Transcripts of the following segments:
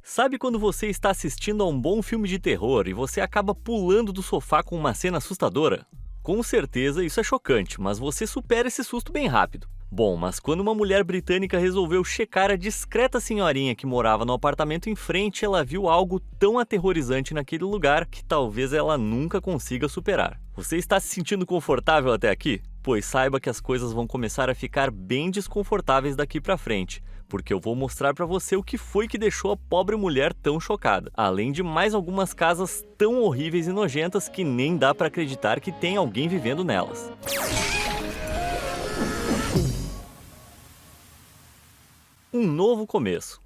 Sabe quando você está assistindo a um bom filme de terror e você acaba pulando do sofá com uma cena assustadora? Com certeza isso é chocante, mas você supera esse susto bem rápido. Bom, mas quando uma mulher britânica resolveu checar a discreta senhorinha que morava no apartamento em frente, ela viu algo tão aterrorizante naquele lugar que talvez ela nunca consiga superar. Você está se sentindo confortável até aqui? Pois saiba que as coisas vão começar a ficar bem desconfortáveis daqui pra frente, porque eu vou mostrar pra você o que foi que deixou a pobre mulher tão chocada, além de mais algumas casas tão horríveis e nojentas que nem dá pra acreditar que tem alguém vivendo nelas. Um novo começo.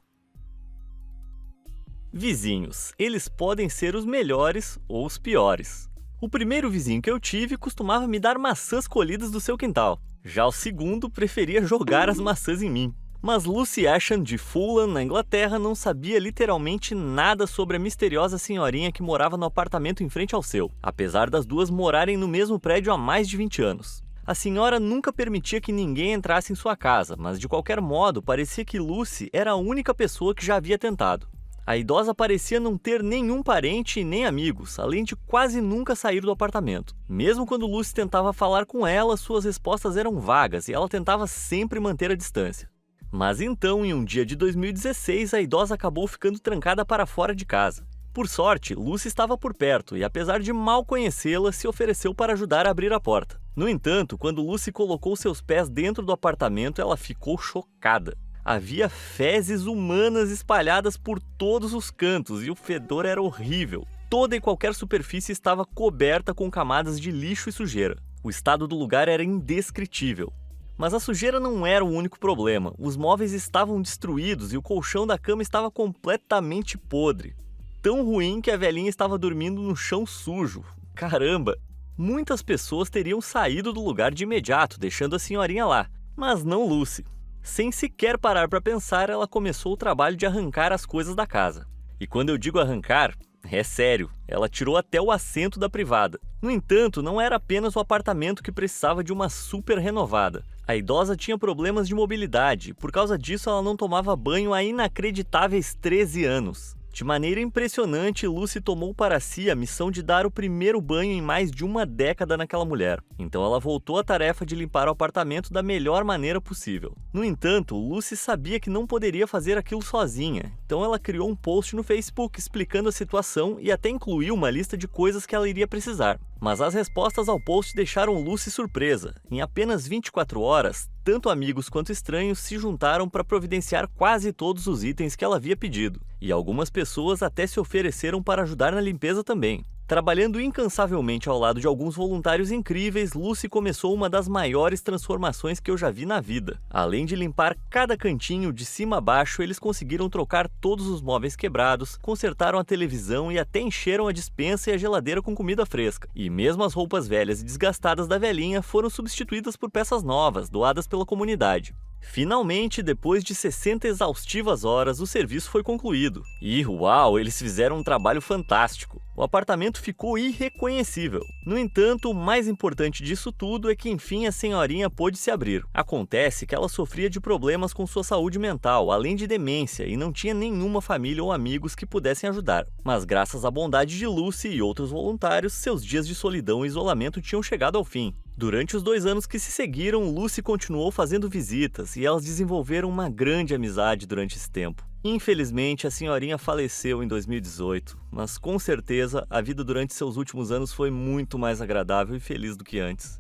Vizinhos, eles podem ser os melhores ou os piores. O primeiro vizinho que eu tive costumava me dar maçãs colhidas do seu quintal. Já o segundo preferia jogar as maçãs em mim. Mas Lucy Ashton de Fulham, na Inglaterra, não sabia literalmente nada sobre a misteriosa senhorinha que morava no apartamento em frente ao seu, apesar das duas morarem no mesmo prédio há mais de 20 anos. A senhora nunca permitia que ninguém entrasse em sua casa, mas de qualquer modo parecia que Lucy era a única pessoa que já havia tentado. A idosa parecia não ter nenhum parente e nem amigos, além de quase nunca sair do apartamento. Mesmo quando Lucy tentava falar com ela, suas respostas eram vagas e ela tentava sempre manter a distância. Mas então, em um dia de 2016, a idosa acabou ficando trancada para fora de casa. Por sorte, Lucy estava por perto e, apesar de mal conhecê-la, se ofereceu para ajudar a abrir a porta. No entanto, quando Lucy colocou seus pés dentro do apartamento, ela ficou chocada. Havia fezes humanas espalhadas por todos os cantos e o fedor era horrível. Toda e qualquer superfície estava coberta com camadas de lixo e sujeira. O estado do lugar era indescritível. Mas a sujeira não era o único problema. Os móveis estavam destruídos e o colchão da cama estava completamente podre. Tão ruim que a velhinha estava dormindo no chão sujo. Caramba! Muitas pessoas teriam saído do lugar de imediato, deixando a senhorinha lá. Mas não Lucy. Sem sequer parar para pensar, ela começou o trabalho de arrancar as coisas da casa. E quando eu digo arrancar, é sério, ela tirou até o assento da privada. No entanto, não era apenas o apartamento que precisava de uma super renovada. A idosa tinha problemas de mobilidade, e por causa disso ela não tomava banho há inacreditáveis 13 anos. De maneira impressionante, Lucy tomou para si a missão de dar o primeiro banho em mais de uma década naquela mulher. Então ela voltou à tarefa de limpar o apartamento da melhor maneira possível. No entanto, Lucy sabia que não poderia fazer aquilo sozinha. Então ela criou um post no Facebook explicando a situação e até incluiu uma lista de coisas que ela iria precisar. Mas as respostas ao post deixaram Lucy surpresa. Em apenas 24 horas, tanto amigos quanto estranhos se juntaram para providenciar quase todos os itens que ela havia pedido. E algumas pessoas até se ofereceram para ajudar na limpeza também. Trabalhando incansavelmente ao lado de alguns voluntários incríveis, Lucy começou uma das maiores transformações que eu já vi na vida. Além de limpar cada cantinho de cima a baixo, eles conseguiram trocar todos os móveis quebrados, consertaram a televisão e até encheram a despensa e a geladeira com comida fresca. E mesmo as roupas velhas e desgastadas da velhinha foram substituídas por peças novas, doadas pela comunidade. Finalmente, depois de 60 exaustivas horas, o serviço foi concluído. E, uau, eles fizeram um trabalho fantástico. O apartamento ficou irreconhecível. No entanto, o mais importante disso tudo é que enfim a senhorinha pôde se abrir. Acontece que ela sofria de problemas com sua saúde mental, além de demência, e não tinha nenhuma família ou amigos que pudessem ajudar. Mas graças à bondade de Lucy e outros voluntários, seus dias de solidão e isolamento tinham chegado ao fim. Durante os 2 anos que se seguiram, Lucy continuou fazendo visitas e elas desenvolveram uma grande amizade durante esse tempo. Infelizmente, a senhorinha faleceu em 2018, mas com certeza a vida durante seus últimos anos foi muito mais agradável e feliz do que antes.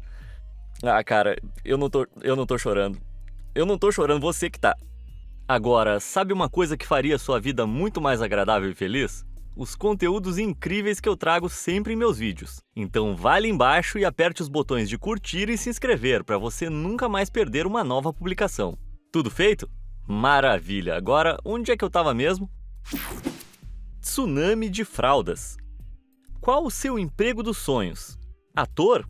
Ah, cara, eu não tô chorando. Eu não tô chorando, você que tá. Agora, sabe uma coisa que faria sua vida muito mais agradável e feliz? Os conteúdos incríveis que eu trago sempre em meus vídeos. Então vá ali embaixo e aperte os botões de curtir e se inscrever para você nunca mais perder uma nova publicação. Tudo feito? Maravilha! Agora, onde é que eu estava mesmo? Tsunami de fraldas. Qual o seu emprego dos sonhos? Ator?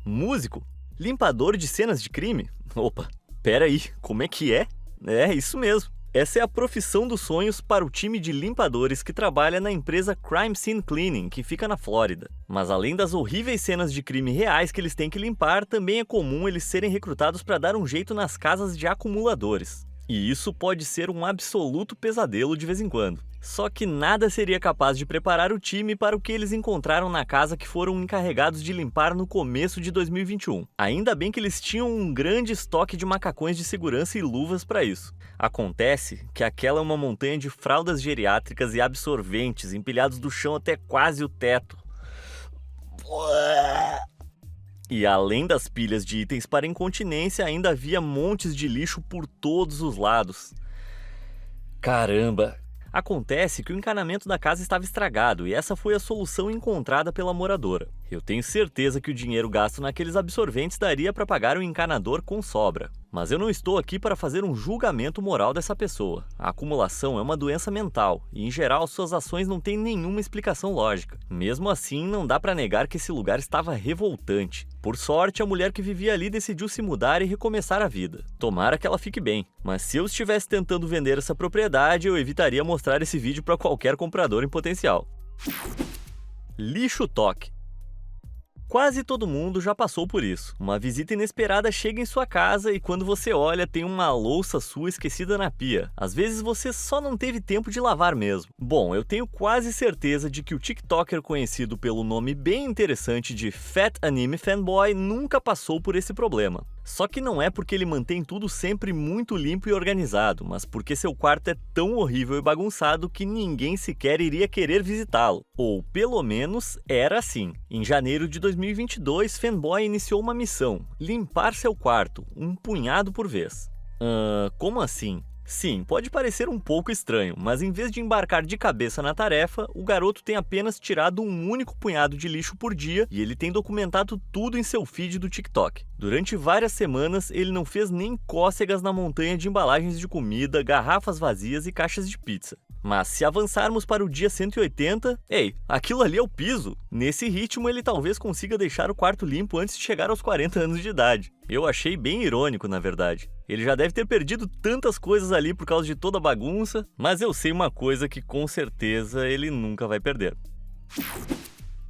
Músico? Limpador de cenas de crime? Opa, pera aí, como é que é? É, isso mesmo. Essa é a profissão dos sonhos para o time de limpadores que trabalha na empresa Crime Scene Cleaning, que fica na Flórida. Mas além das horríveis cenas de crime reais que eles têm que limpar, também é comum eles serem recrutados para dar um jeito nas casas de acumuladores. E isso pode ser um absoluto pesadelo de vez em quando. Só que nada seria capaz de preparar o time para o que eles encontraram na casa que foram encarregados de limpar no começo de 2021. Ainda bem que eles tinham um grande estoque de macacões de segurança e luvas para isso. Acontece que aquela é uma montanha de fraldas geriátricas e absorventes empilhados do chão até quase o teto. E além das pilhas de itens para incontinência, ainda havia montes de lixo por todos os lados. Caramba! Acontece que o encanamento da casa estava estragado e essa foi a solução encontrada pela moradora. Eu tenho certeza que o dinheiro gasto naqueles absorventes daria para pagar o encanador com sobra. Mas eu não estou aqui para fazer um julgamento moral dessa pessoa. A acumulação é uma doença mental e, em geral, suas ações não têm nenhuma explicação lógica. Mesmo assim, não dá para negar que esse lugar estava revoltante. Por sorte, a mulher que vivia ali decidiu se mudar e recomeçar a vida. Tomara que ela fique bem. Mas se eu estivesse tentando vender essa propriedade, eu evitaria mostrar esse vídeo para qualquer comprador em potencial. Lixo toque. Quase todo mundo já passou por isso. Uma visita inesperada chega em sua casa e quando você olha tem uma louça sua esquecida na pia. Às vezes você só não teve tempo de lavar mesmo. Bom, eu tenho quase certeza de que o TikToker conhecido pelo nome bem interessante de Fat Anime Fanboy nunca passou por esse problema. Só que não é porque ele mantém tudo sempre muito limpo e organizado, mas porque seu quarto é tão horrível e bagunçado que ninguém sequer iria querer visitá-lo. Ou, pelo menos, era assim. Em janeiro de 2022, Fanboy iniciou uma missão: limpar seu quarto, um punhado por vez. Como assim? Sim, pode parecer um pouco estranho, mas em vez de embarcar de cabeça na tarefa, o garoto tem apenas tirado um único punhado de lixo por dia e ele tem documentado tudo em seu feed do TikTok. Durante várias semanas, ele não fez nem cócegas na montanha de embalagens de comida, garrafas vazias e caixas de pizza. Mas se avançarmos para o dia 180, aquilo ali é o piso. Nesse ritmo, ele talvez consiga deixar o quarto limpo antes de chegar aos 40 anos de idade. Eu achei bem irônico, na verdade. Ele já deve ter perdido tantas coisas ali por causa de toda a bagunça, mas eu sei uma coisa que com certeza ele nunca vai perder.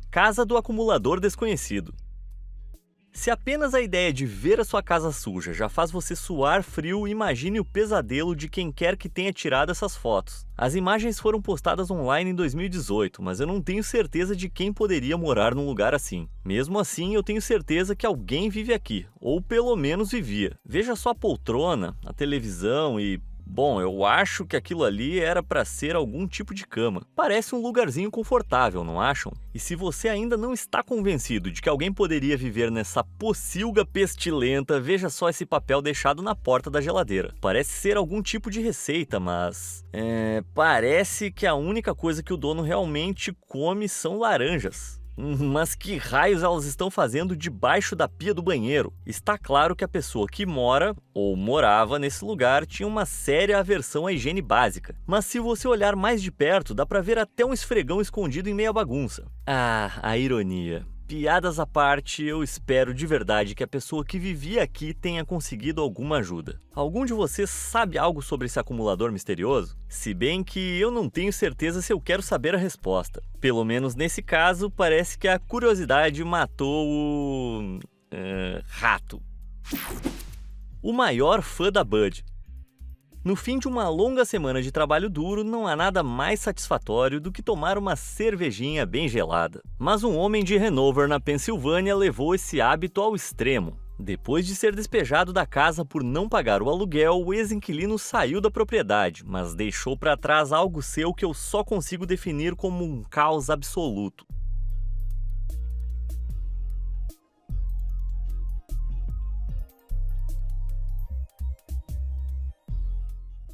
Casa do acumulador desconhecido. Se apenas a ideia de ver a sua casa suja já faz você suar frio, imagine o pesadelo de quem quer que tenha tirado essas fotos. As imagens foram postadas online em 2018, mas eu não tenho certeza de quem poderia morar num lugar assim. Mesmo assim, eu tenho certeza que alguém vive aqui, ou pelo menos vivia. Veja só a poltrona, a televisão e... Bom, eu acho que aquilo ali era para ser algum tipo de cama. Parece um lugarzinho confortável, não acham? E se você ainda não está convencido de que alguém poderia viver nessa pocilga pestilenta, veja só esse papel deixado na porta da geladeira. Parece ser algum tipo de receita, mas... parece que a única coisa que o dono realmente come são laranjas. Mas que raios elas estão fazendo debaixo da pia do banheiro? Está claro que a pessoa que mora, ou morava nesse lugar, tinha uma séria aversão à higiene básica. Mas se você olhar mais de perto, dá pra ver até um esfregão escondido em meia bagunça. A ironia. Piadas à parte, eu espero de verdade que a pessoa que vivia aqui tenha conseguido alguma ajuda. Algum de vocês sabe algo sobre esse acumulador misterioso? Se bem que eu não tenho certeza se eu quero saber a resposta. Pelo menos nesse caso, parece que a curiosidade matou o... rato. O maior fã da Bud. No fim de uma longa semana de trabalho duro, não há nada mais satisfatório do que tomar uma cervejinha bem gelada. Mas um homem de Hanover, na Pensilvânia, levou esse hábito ao extremo. Depois de ser despejado da casa por não pagar o aluguel, o ex-inquilino saiu da propriedade, mas deixou para trás algo seu que eu só consigo definir como um caos absoluto.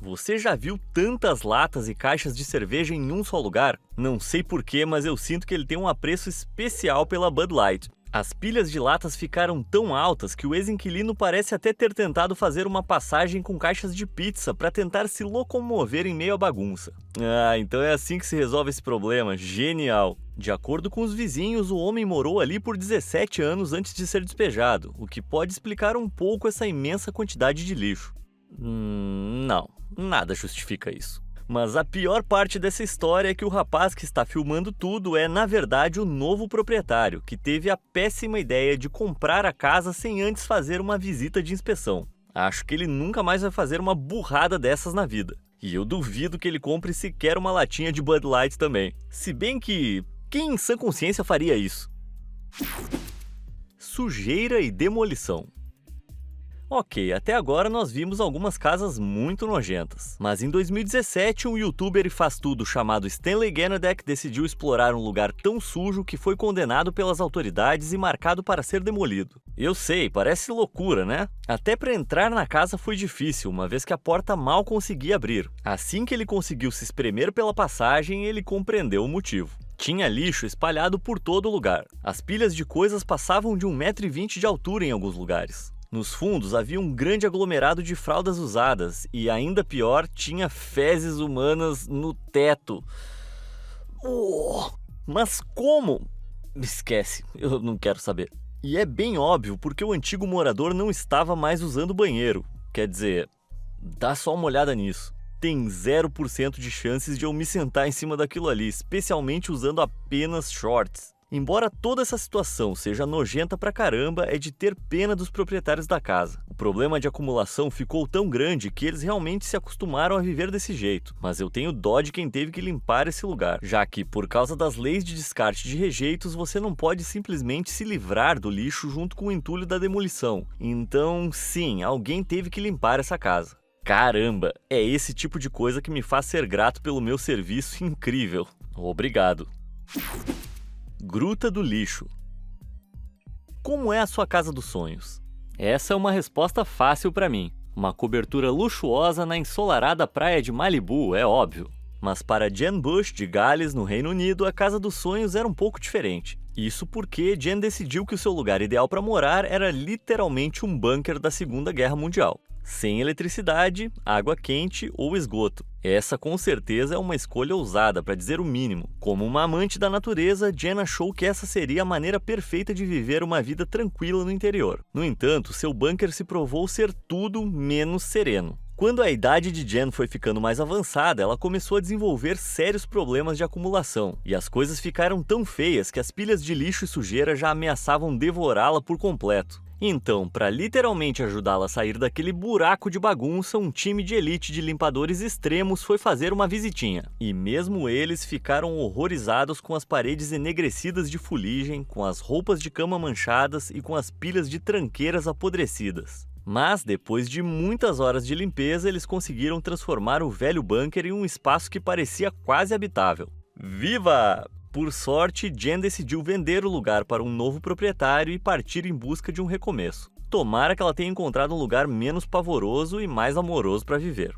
Você já viu tantas latas e caixas de cerveja em um só lugar? Não sei porquê, mas eu sinto que ele tem um apreço especial pela Bud Light. As pilhas de latas ficaram tão altas que o ex-inquilino parece até ter tentado fazer uma passagem com caixas de pizza para tentar se locomover em meio à bagunça. Então é assim que se resolve esse problema. Genial! De acordo com os vizinhos, o homem morou ali por 17 anos antes de ser despejado, o que pode explicar um pouco essa imensa quantidade de lixo. Não, nada justifica isso. Mas a pior parte dessa história é que o rapaz que está filmando tudo é, na verdade, o novo proprietário, que teve a péssima ideia de comprar a casa sem antes fazer uma visita de inspeção. Acho que ele nunca mais vai fazer uma burrada dessas na vida. E eu duvido que ele compre sequer uma latinha de Bud Light também. Se bem que, quem em sã consciência faria isso? Sujeira e demolição. Ok, até agora nós vimos algumas casas muito nojentas. Mas em 2017, um youtuber e faz-tudo chamado Stanley Genadek decidiu explorar um lugar tão sujo que foi condenado pelas autoridades e marcado para ser demolido. Eu sei, parece loucura, né? Até para entrar na casa foi difícil, uma vez que a porta mal conseguia abrir. Assim que ele conseguiu se espremer pela passagem, ele compreendeu o motivo. Tinha lixo espalhado por todo o lugar. As pilhas de coisas passavam de 1,20 m de altura em alguns lugares. Nos fundos havia um grande aglomerado de fraldas usadas e, ainda pior, tinha fezes humanas no teto. Mas como? Esquece, eu não quero saber. E é bem óbvio porque o antigo morador não estava mais usando o banheiro. Quer dizer, dá só uma olhada nisso. Tem 0% de chances de eu me sentar em cima daquilo ali, especialmente usando apenas shorts. Embora toda essa situação seja nojenta pra caramba, é de ter pena dos proprietários da casa. O problema de acumulação ficou tão grande que eles realmente se acostumaram a viver desse jeito. Mas eu tenho dó de quem teve que limpar esse lugar, já que, por causa das leis de descarte de rejeitos, você não pode simplesmente se livrar do lixo junto com o entulho da demolição. Então, sim, alguém teve que limpar essa casa. Caramba, é esse tipo de coisa que me faz ser grato pelo meu serviço incrível. Obrigado. Gruta do lixo. Como é a sua casa dos sonhos? Essa é uma resposta fácil para mim. Uma cobertura luxuosa na ensolarada praia de Malibu, é óbvio. Mas para Jen Bush, de Gales, no Reino Unido, a casa dos sonhos era um pouco diferente. Isso porque Jen decidiu que o seu lugar ideal para morar era literalmente um bunker da Segunda Guerra Mundial. Sem eletricidade, água quente ou esgoto. Essa com certeza é uma escolha ousada, para dizer o mínimo. Como uma amante da natureza, Jen achou que essa seria a maneira perfeita de viver uma vida tranquila no interior. No entanto, seu bunker se provou ser tudo menos sereno. Quando a idade de Jen foi ficando mais avançada, ela começou a desenvolver sérios problemas de acumulação. E as coisas ficaram tão feias que as pilhas de lixo e sujeira já ameaçavam devorá-la por completo. Então, para literalmente ajudá-la a sair daquele buraco de bagunça, um time de elite de limpadores extremos foi fazer uma visitinha. E mesmo eles ficaram horrorizados com as paredes enegrecidas de fuligem, com as roupas de cama manchadas e com as pilhas de tranqueiras apodrecidas. Mas, depois de muitas horas de limpeza, eles conseguiram transformar o velho bunker em um espaço que parecia quase habitável. Viva! Por sorte, Jen decidiu vender o lugar para um novo proprietário e partir em busca de um recomeço. Tomara que ela tenha encontrado um lugar menos pavoroso e mais amoroso para viver.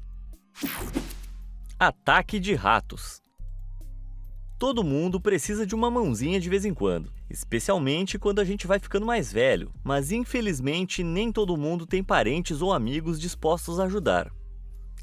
Ataque de ratos. Todo mundo precisa de uma mãozinha de vez em quando, especialmente quando a gente vai ficando mais velho, mas infelizmente nem todo mundo tem parentes ou amigos dispostos a ajudar.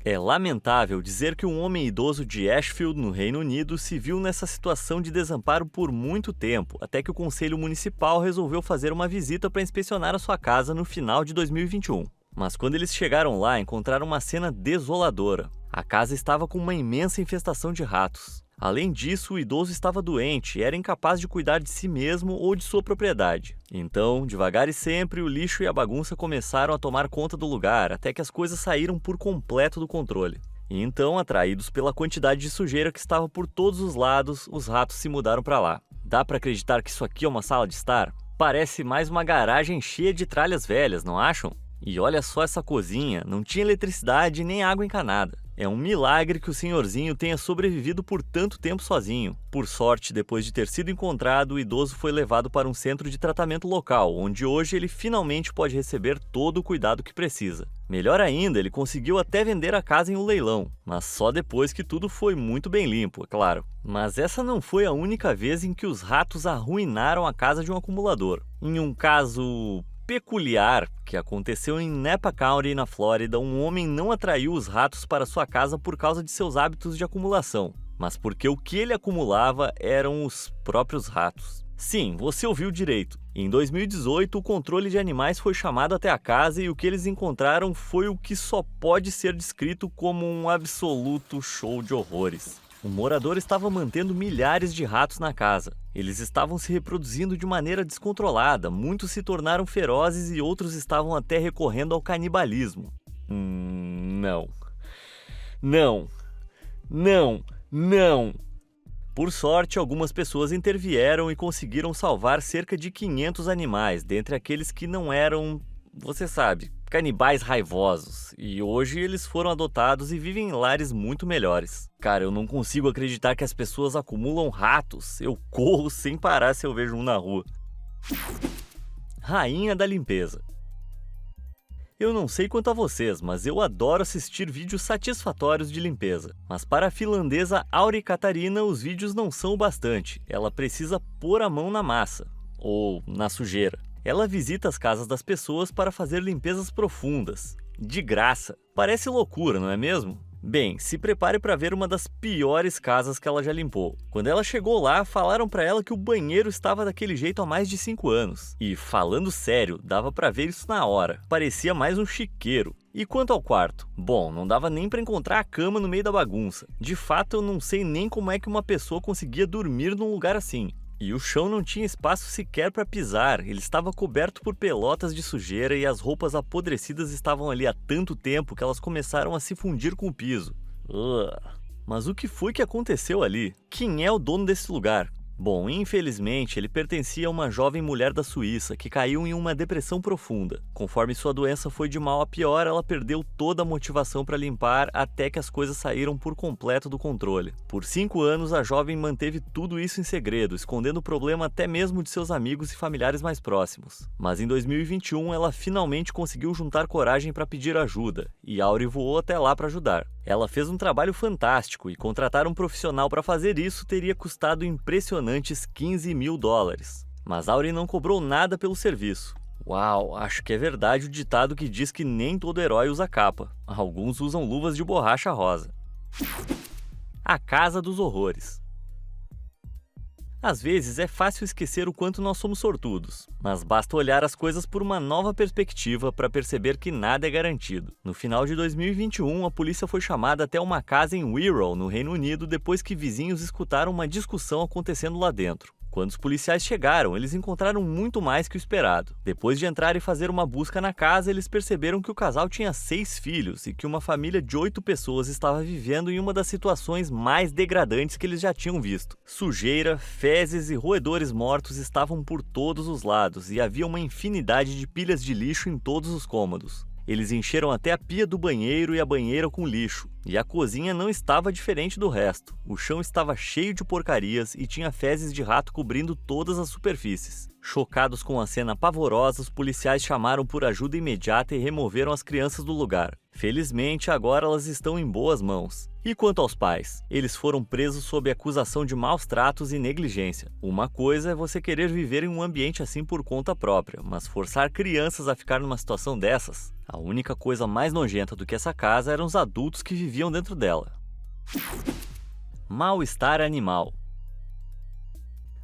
É lamentável dizer que um homem idoso de Ashfield, no Reino Unido, se viu nessa situação de desamparo por muito tempo, até que o Conselho Municipal resolveu fazer uma visita para inspecionar a sua casa no final de 2021. Mas quando eles chegaram lá, encontraram uma cena desoladora. A casa estava com uma imensa infestação de ratos. Além disso, o idoso estava doente e era incapaz de cuidar de si mesmo ou de sua propriedade. Então, devagar e sempre, o lixo e a bagunça começaram a tomar conta do lugar, até que as coisas saíram por completo do controle. E então, atraídos pela quantidade de sujeira que estava por todos os lados, os ratos se mudaram para lá. Dá para acreditar que isso aqui é uma sala de estar? Parece mais uma garagem cheia de tralhas velhas, não acham? E olha só essa cozinha, não tinha eletricidade nem água encanada. É um milagre que o senhorzinho tenha sobrevivido por tanto tempo sozinho. Por sorte, depois de ter sido encontrado, o idoso foi levado para um centro de tratamento local, onde hoje ele finalmente pode receber todo o cuidado que precisa. Melhor ainda, ele conseguiu até vender a casa em um leilão, mas só depois que tudo foi muito bem limpo, é claro. Mas essa não foi a única vez em que os ratos arruinaram a casa de um acumulador. Em um caso peculiar que aconteceu em Napa County, na Flórida, um homem não atraiu os ratos para sua casa por causa de seus hábitos de acumulação, mas porque o que ele acumulava eram os próprios ratos. Sim, você ouviu direito. Em 2018, o controle de animais foi chamado até a casa e o que eles encontraram foi o que só pode ser descrito como um absoluto show de horrores. O morador estava mantendo milhares de ratos na casa. Eles estavam se reproduzindo de maneira descontrolada, muitos se tornaram ferozes e outros estavam até recorrendo ao canibalismo. Não. Não. Não. Não. Por sorte, algumas pessoas intervieram e conseguiram salvar cerca de 500 animais, dentre aqueles que não eram, você sabe, canibais raivosos. E hoje eles foram adotados e vivem em lares muito melhores. Cara, eu não consigo acreditar que as pessoas acumulam ratos. Eu corro sem parar se eu vejo um na rua. Rainha da limpeza. Eu não sei quanto a vocês, mas eu adoro assistir vídeos satisfatórios de limpeza. Mas para a finlandesa Auri Catarina, os vídeos não são o bastante. Ela precisa pôr a mão na massa, ou na sujeira. Ela visita as casas das pessoas para fazer limpezas profundas. De graça. Parece loucura, não é mesmo? Bem, se prepare para ver uma das piores casas que ela já limpou. Quando ela chegou lá, falaram para ela que o banheiro estava daquele jeito há mais de 5 anos. E, falando sério, dava para ver isso na hora. Parecia mais um chiqueiro. E quanto ao quarto? Bom, não dava nem para encontrar a cama no meio da bagunça. De fato, eu não sei nem como é que uma pessoa conseguia dormir num lugar assim. E o chão não tinha espaço sequer para pisar, ele estava coberto por pelotas de sujeira e as roupas apodrecidas estavam ali há tanto tempo que elas começaram a se fundir com o piso. Mas o que foi que aconteceu ali? Quem é o dono desse lugar? Bom, infelizmente, ele pertencia a uma jovem mulher da Suíça que caiu em uma depressão profunda. Conforme sua doença foi de mal a pior, ela perdeu toda a motivação para limpar até que as coisas saíram por completo do controle. Por 5 anos, a jovem manteve tudo isso em segredo, escondendo o problema até mesmo de seus amigos e familiares mais próximos. Mas em 2021, ela finalmente conseguiu juntar coragem para pedir ajuda, e Auri voou até lá para ajudar. Ela fez um trabalho fantástico e contratar um profissional para fazer isso teria custado impressionantes $15.000. Mas Auri não cobrou nada pelo serviço. Uau, acho que é verdade o ditado que diz que nem todo herói usa capa. Alguns usam luvas de borracha rosa. A Casa dos Horrores. Às vezes é fácil esquecer o quanto nós somos sortudos, mas basta olhar as coisas por uma nova perspectiva para perceber que nada é garantido. No final de 2021, a polícia foi chamada até uma casa em Wirral, no Reino Unido, depois que vizinhos escutaram uma discussão acontecendo lá dentro. Quando os policiais chegaram, eles encontraram muito mais que o esperado. Depois de entrar e fazer uma busca na casa, eles perceberam que o casal tinha 6 filhos e que uma família de 8 pessoas estava vivendo em uma das situações mais degradantes que eles já tinham visto. Sujeira, fezes e roedores mortos estavam por todos os lados e havia uma infinidade de pilhas de lixo em todos os cômodos. Eles encheram até a pia do banheiro e a banheira com lixo, e a cozinha não estava diferente do resto. O chão estava cheio de porcarias e tinha fezes de rato cobrindo todas as superfícies. Chocados com a cena pavorosa, os policiais chamaram por ajuda imediata e removeram as crianças do lugar. Felizmente, agora elas estão em boas mãos. E quanto aos pais? Eles foram presos sob acusação de maus tratos e negligência. Uma coisa é você querer viver em um ambiente assim por conta própria, mas forçar crianças a ficar numa situação dessas? A única coisa mais nojenta do que essa casa eram os adultos que viviam dentro dela. Mal-estar animal.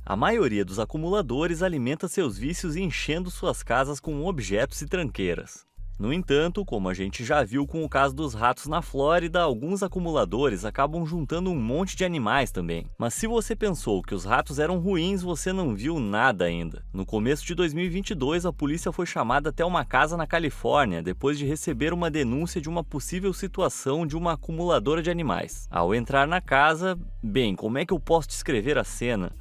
A maioria dos acumuladores alimenta seus vícios enchendo suas casas com objetos e tranqueiras. No entanto, como a gente já viu com o caso dos ratos na Flórida, alguns acumuladores acabam juntando um monte de animais também. Mas se você pensou que os ratos eram ruins, você não viu nada ainda. No começo de 2022, a polícia foi chamada até uma casa na Califórnia depois de receber uma denúncia de uma possível situação de uma acumuladora de animais. Ao entrar na casa, bem, como é que eu posso descrever a cena?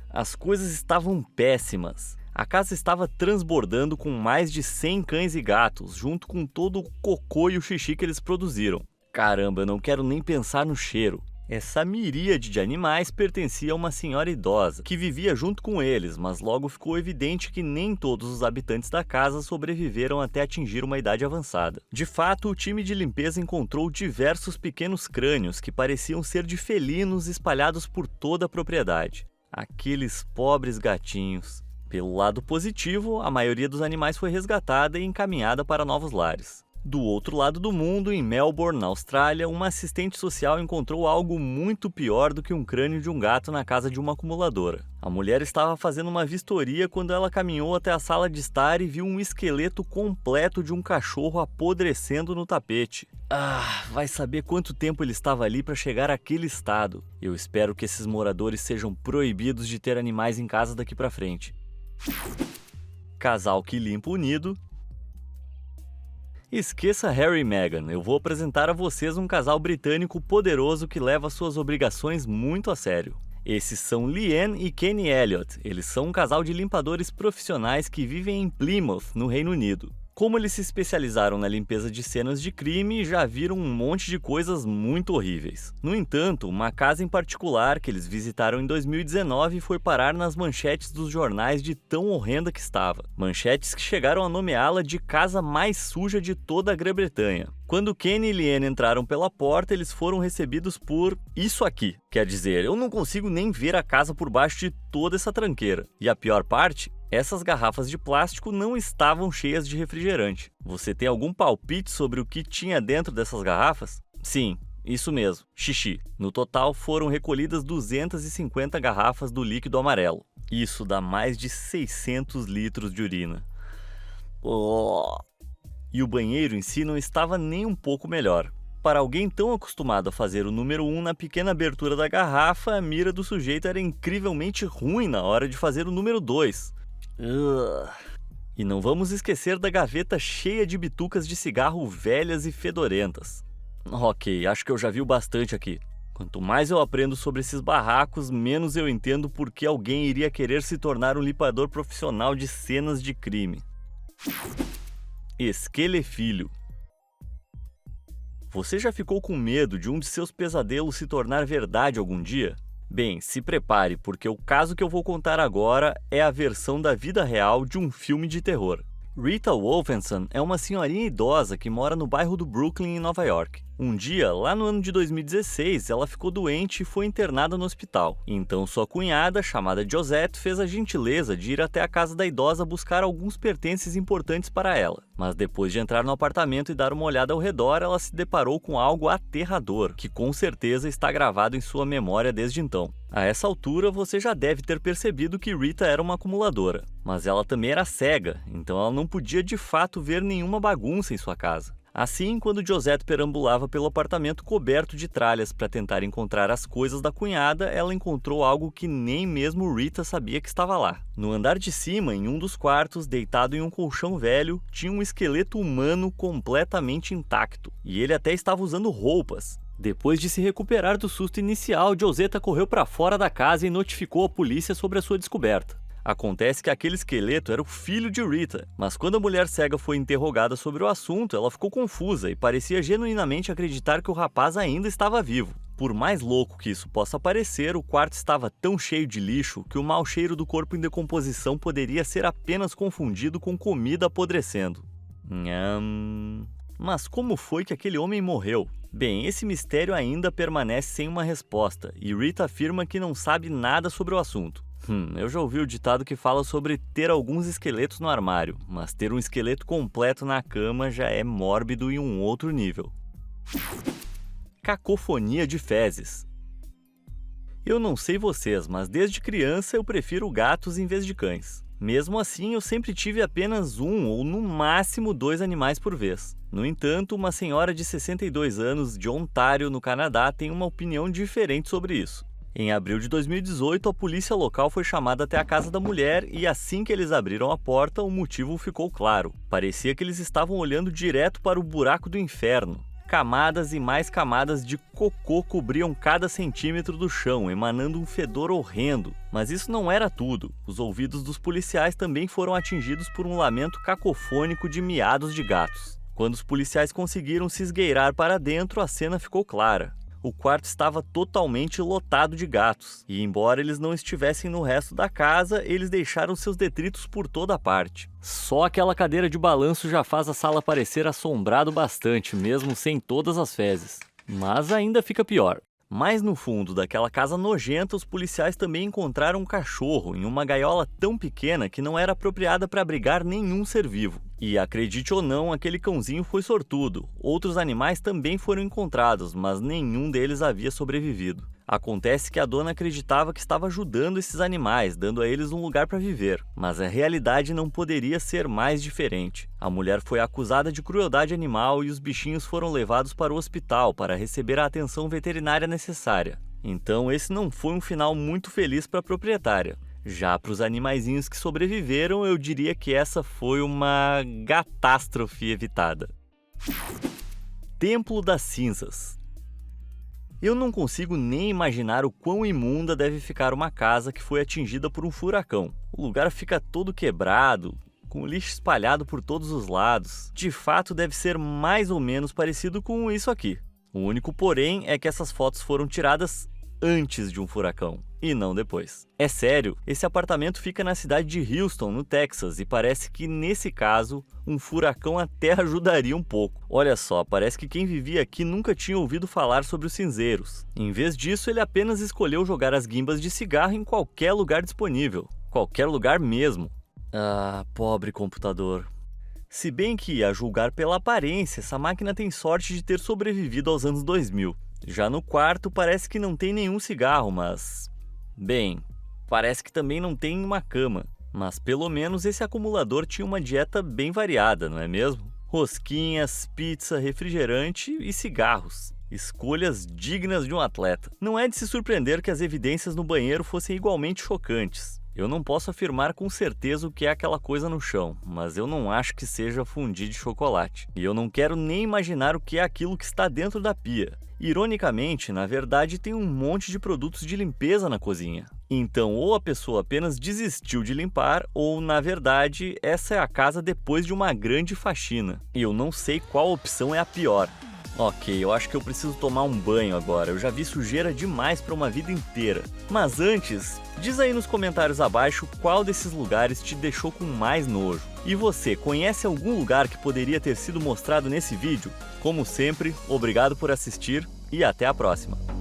As coisas estavam péssimas. A casa estava transbordando com mais de 100 cães e gatos, junto com todo o cocô e o xixi que eles produziram. Caramba, eu não quero nem pensar no cheiro. Essa miríade de animais pertencia a uma senhora idosa, que vivia junto com eles, mas logo ficou evidente que nem todos os habitantes da casa sobreviveram até atingir uma idade avançada. De fato, o time de limpeza encontrou diversos pequenos crânios que pareciam ser de felinos espalhados por toda a propriedade. Aqueles pobres gatinhos. Pelo lado positivo, a maioria dos animais foi resgatada e encaminhada para novos lares. Do outro lado do mundo, em Melbourne, na Austrália, uma assistente social encontrou algo muito pior do que um crânio de um gato na casa de uma acumuladora. A mulher estava fazendo uma vistoria quando ela caminhou até a sala de estar e viu um esqueleto completo de um cachorro apodrecendo no tapete. Vai saber quanto tempo ele estava ali para chegar àquele estado. Eu espero que esses moradores sejam proibidos de ter animais em casa daqui para frente. Casal que limpa unido. Esqueça Harry e Meghan, eu vou apresentar a vocês um casal britânico poderoso que leva suas obrigações muito a sério. Esses são Leanne e Kenny Elliott. Eles são um casal de limpadores profissionais que vivem em Plymouth, no Reino Unido. Como eles se especializaram na limpeza de cenas de crime, já viram um monte de coisas muito horríveis. No entanto, uma casa em particular que eles visitaram em 2019 foi parar nas manchetes dos jornais de tão horrenda que estava. Manchetes que chegaram a nomeá-la de casa mais suja de toda a Grã-Bretanha. Quando Kenny e Leanne entraram pela porta, eles foram recebidos por isso aqui. Quer dizer, eu não consigo nem ver a casa por baixo de toda essa tranqueira. E a pior parte? Essas garrafas de plástico não estavam cheias de refrigerante. Você tem algum palpite sobre o que tinha dentro dessas garrafas? Sim, isso mesmo, xixi. No total foram recolhidas 250 garrafas do líquido amarelo. Isso dá mais de 600 litros de urina. E o banheiro em si não estava nem um pouco melhor. Para alguém tão acostumado a fazer o número 1 na pequena abertura da garrafa, a mira do sujeito era incrivelmente ruim na hora de fazer o número 2. E não vamos esquecer da gaveta cheia de bitucas de cigarro velhas e fedorentas. Ok, acho que eu já vi o bastante aqui. Quanto mais eu aprendo sobre esses barracos, menos eu entendo por que alguém iria querer se tornar um limpador profissional de cenas de crime. Esquelefilho. Você já ficou com medo de um de seus pesadelos se tornar verdade algum dia? Bem, se prepare, porque o caso que eu vou contar agora é a versão da vida real de um filme de terror. Rita Wolfenson é uma senhorinha idosa que mora no bairro do Brooklyn, em Nova York. Um dia, lá no ano de 2016, ela ficou doente e foi internada no hospital. Então sua cunhada, chamada Josette, fez a gentileza de ir até a casa da idosa buscar alguns pertences importantes para ela. Mas depois de entrar no apartamento e dar uma olhada ao redor, ela se deparou com algo aterrador, que com certeza está gravado em sua memória desde então. A essa altura, você já deve ter percebido que Rita era uma acumuladora, mas ela também era cega, então ela não podia de fato ver nenhuma bagunça em sua casa. Assim, quando Josette perambulava pelo apartamento coberto de tralhas para tentar encontrar as coisas da cunhada, ela encontrou algo que nem mesmo Rita sabia que estava lá. No andar de cima, em um dos quartos, deitado em um colchão velho, tinha um esqueleto humano completamente intacto, e ele até estava usando roupas. Depois de se recuperar do susto inicial, Josetta correu para fora da casa e notificou a polícia sobre a sua descoberta. Acontece que aquele esqueleto era o filho de Rita, mas quando a mulher cega foi interrogada sobre o assunto, ela ficou confusa e parecia genuinamente acreditar que o rapaz ainda estava vivo. Por mais louco que isso possa parecer, o quarto estava tão cheio de lixo que o mau cheiro do corpo em decomposição poderia ser apenas confundido com comida apodrecendo. Mas como foi que aquele homem morreu? Bem, esse mistério ainda permanece sem uma resposta, e Rita afirma que não sabe nada sobre o assunto. Eu já ouvi o ditado que fala sobre ter alguns esqueletos no armário, mas ter um esqueleto completo na cama já é mórbido em um outro nível. Cacofonia de fezes. Eu não sei vocês, mas desde criança eu prefiro gatos em vez de cães. Mesmo assim, eu sempre tive apenas um ou no máximo 2 animais por vez. No entanto, uma senhora de 62 anos de Ontário, no Canadá, tem uma opinião diferente sobre isso. Em abril de 2018, a polícia local foi chamada até a casa da mulher e assim que eles abriram a porta, o motivo ficou claro. Parecia que eles estavam olhando direto para o buraco do inferno. Camadas e mais camadas de cocô cobriam cada centímetro do chão, emanando um fedor horrendo. Mas isso não era tudo. Os ouvidos dos policiais também foram atingidos por um lamento cacofônico de miados de gatos. Quando os policiais conseguiram se esgueirar para dentro, a cena ficou clara. O quarto estava totalmente lotado de gatos, e embora eles não estivessem no resto da casa, eles deixaram seus detritos por toda parte. Só aquela cadeira de balanço já faz a sala parecer assombrado bastante, mesmo sem todas as fezes. Mas ainda fica pior. Mais no fundo daquela casa nojenta, os policiais também encontraram um cachorro em uma gaiola tão pequena que não era apropriada para abrigar nenhum ser vivo. E acredite ou não, aquele cãozinho foi sortudo. Outros animais também foram encontrados, mas nenhum deles havia sobrevivido. Acontece que a dona acreditava que estava ajudando esses animais, dando a eles um lugar para viver, mas a realidade não poderia ser mais diferente. A mulher foi acusada de crueldade animal e os bichinhos foram levados para o hospital para receber a atenção veterinária necessária. Então esse não foi um final muito feliz para a proprietária. Já para os animaizinhos que sobreviveram, eu diria que essa foi uma catástrofe evitada. Templo das Cinzas. Eu não consigo nem imaginar o quão imunda deve ficar uma casa que foi atingida por um furacão. O lugar fica todo quebrado, com lixo espalhado por todos os lados. De fato, deve ser mais ou menos parecido com isso aqui. O único porém é que essas fotos foram tiradas antes de um furacão, e não depois. É sério, esse apartamento fica na cidade de Houston, no Texas, e parece que nesse caso, um furacão até ajudaria um pouco. Olha só, parece que quem vivia aqui nunca tinha ouvido falar sobre os cinzeiros. Em vez disso, ele apenas escolheu jogar as guimbas de cigarro em qualquer lugar disponível. Qualquer lugar mesmo. Ah, pobre computador. Se bem que, a julgar pela aparência, essa máquina tem sorte de ter sobrevivido aos anos 2000. Já no quarto parece que não tem nenhum cigarro, mas... bem, parece que também não tem uma cama. Mas pelo menos esse acumulador tinha uma dieta bem variada, não é mesmo? Rosquinhas, pizza, refrigerante e cigarros. Escolhas dignas de um atleta. Não é de se surpreender que as evidências no banheiro fossem igualmente chocantes. Eu não posso afirmar com certeza o que é aquela coisa no chão, mas eu não acho que seja fondue de chocolate. E eu não quero nem imaginar o que é aquilo que está dentro da pia. Ironicamente, na verdade, tem um monte de produtos de limpeza na cozinha. Então, ou a pessoa apenas desistiu de limpar, ou, na verdade, essa é a casa depois de uma grande faxina. E eu não sei qual opção é a pior. Ok, eu acho que eu preciso tomar um banho agora, eu já vi sujeira demais para uma vida inteira. Mas antes, diz aí nos comentários abaixo qual desses lugares te deixou com mais nojo. E você, conhece algum lugar que poderia ter sido mostrado nesse vídeo? Como sempre, obrigado por assistir e até a próxima!